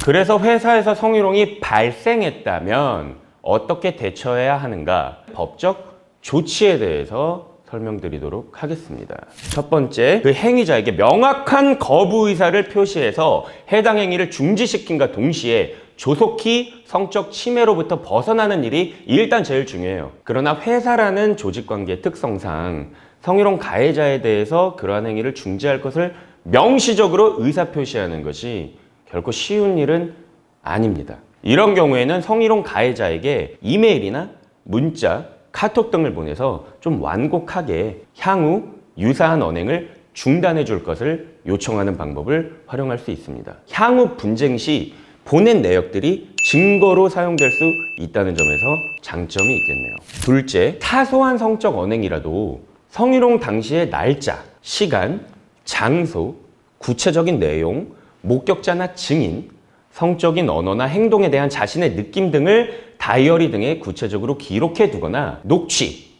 그래서 회사에서 성희롱이 발생했다면 어떻게 대처해야 하는가? 법적 조치에 대해서 설명드리도록 하겠습니다. 첫 번째, 그 행위자에게 명확한 거부 의사를 표시해서 해당 행위를 중지시킨과 동시에 조속히 성적 침해로부터 벗어나는 일이 일단 제일 중요해요. 그러나 회사라는 조직관계의 특성상 성희롱 가해자에 대해서 그러한 행위를 중지할 것을 명시적으로 의사표시하는 것이 결코 쉬운 일은 아닙니다. 이런 경우에는 성희롱 가해자에게 이메일이나 문자, 카톡 등을 보내서 좀 완곡하게 향후 유사한 언행을 중단해 줄 것을 요청하는 방법을 활용할 수 있습니다. 향후 분쟁 시 보낸 내역들이 증거로 사용될 수 있다는 점에서 장점이 있겠네요. 둘째, 사소한 성적 언행이라도 성희롱 당시의 날짜, 시간, 장소, 구체적인 내용, 목격자나 증인, 성적인 언어나 행동에 대한 자신의 느낌 등을 다이어리 등에 구체적으로 기록해 두거나 녹취,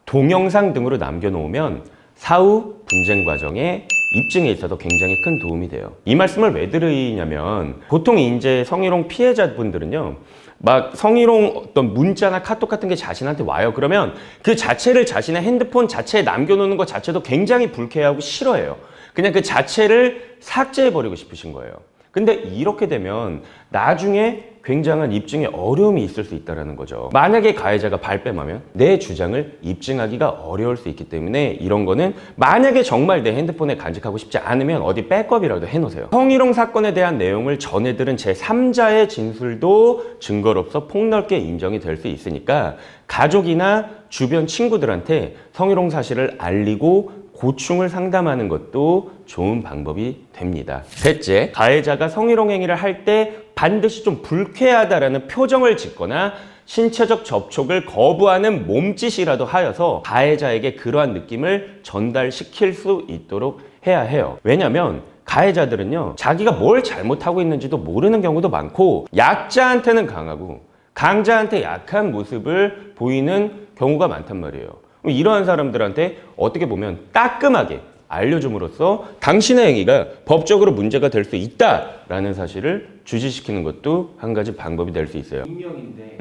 동영상 등으로 남겨놓으면 사후 분쟁 과정에 입증에 있어서 굉장히 큰 도움이 돼요. 이 말씀을 왜 드리냐면 보통 이제 성희롱 피해자분들은요, 막 성희롱 어떤 문자나 카톡 같은 게 자신한테 와요. 그러면 그 자체를 자신의 핸드폰 자체에 남겨놓는 것 자체도 굉장히 불쾌하고 싫어해요. 그냥 그 자체를 삭제해버리고 싶으신 거예요. 근데 이렇게 되면 나중에 굉장한 입증에 어려움이 있을 수 있다는 거죠. 만약에 가해자가 발뺌하면 내 주장을 입증하기가 어려울 수 있기 때문에 이런 거는 만약에 정말 내 핸드폰에 간직하고 싶지 않으면 어디 백업이라도 해놓으세요. 성희롱 사건에 대한 내용을 전해들은 제3자의 진술도 증거로서 폭넓게 인정이 될 수 있으니까 가족이나 주변 친구들한테 성희롱 사실을 알리고 고충을 상담하는 것도 좋은 방법이 됩니다. 셋째, 가해자가 성희롱 행위를 할 때 반드시 좀 불쾌하다라는 표정을 짓거나 신체적 접촉을 거부하는 몸짓이라도 하여서 가해자에게 그러한 느낌을 전달시킬 수 있도록 해야 해요. 왜냐면 가해자들은요, 자기가 뭘 잘못하고 있는지도 모르는 경우도 많고 약자한테는 강하고 강자한테 약한 모습을 보이는 경우가 많단 말이에요. 이러한 사람들한테 어떻게 보면 따끔하게 알려줌으로써 당신의 행위가 법적으로 문제가 될 수 있다라는 사실을 주지시키는 것도 한 가지 방법이 될 수 있어요. 익명인데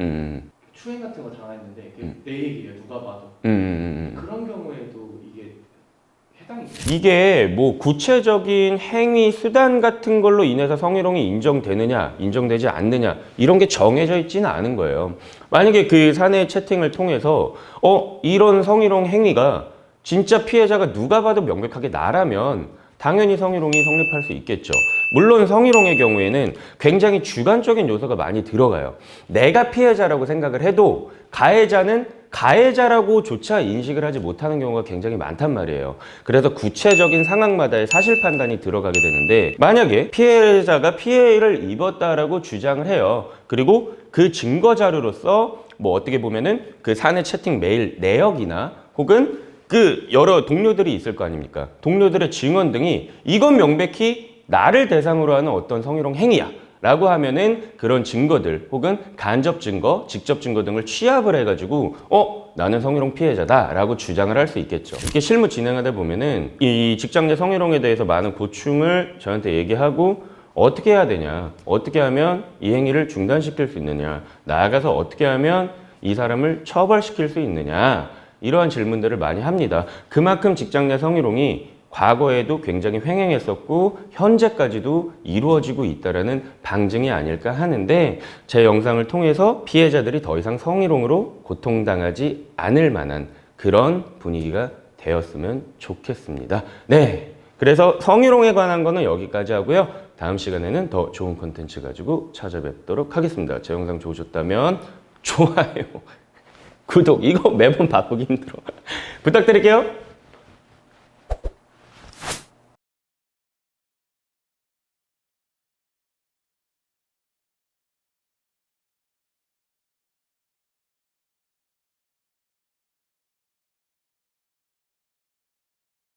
추행 같은 거 당했는데 내 얘기예요, 누가 봐도. 그런 경우에도 이게 해당이 돼요? 이게 뭐 구체적인 행위, 수단 같은 걸로 인해서 성희롱이 인정되느냐, 인정되지 않느냐 이런 게 정해져 있지는 않은 거예요. 만약에 그 사내 채팅을 통해서 이런 성희롱 행위가 진짜 피해자가 누가 봐도 명백하게 나라면 당연히 성희롱이 성립할 수 있겠죠. 물론 성희롱의 경우에는 굉장히 주관적인 요소가 많이 들어가요. 내가 피해자라고 생각을 해도 가해자는 가해자라고조차 인식을 하지 못하는 경우가 굉장히 많단 말이에요. 그래서 구체적인 상황마다의 사실 판단이 들어가게 되는데 만약에 피해자가 피해를 입었다라고 주장을 해요. 그리고 그 증거 자료로서 뭐 어떻게 보면은 그 사내 채팅 메일 내역이나 혹은 그 여러 동료들이 있을 거 아닙니까? 동료들의 증언 등이 이건 명백히 나를 대상으로 하는 어떤 성희롱 행위야 라고 하면은 그런 증거들 혹은 간접 증거, 직접 증거 등을 취합을 해가지고 나는 성희롱 피해자다 라고 주장을 할 수 있겠죠. 이렇게 실무 진행하다 보면은 이 직장 내 성희롱에 대해서 많은 고충을 저한테 얘기하고 어떻게 해야 되냐, 어떻게 하면 이 행위를 중단시킬 수 있느냐, 나아가서 어떻게 하면 이 사람을 처벌시킬 수 있느냐, 이러한 질문들을 많이 합니다. 그만큼 직장 내 성희롱이 과거에도 굉장히 횡행했었고 현재까지도 이루어지고 있다는 방증이 아닐까 하는데 제 영상을 통해서 피해자들이 더 이상 성희롱으로 고통당하지 않을 만한 그런 분위기가 되었으면 좋겠습니다. 네, 그래서 성희롱에 관한 거는 여기까지 하고요. 다음 시간에는 더 좋은 콘텐츠 가지고 찾아뵙도록 하겠습니다. 제 영상 좋으셨다면 좋아요, 구독 이거 매번 바꾸기 힘들어. 부탁드릴게요.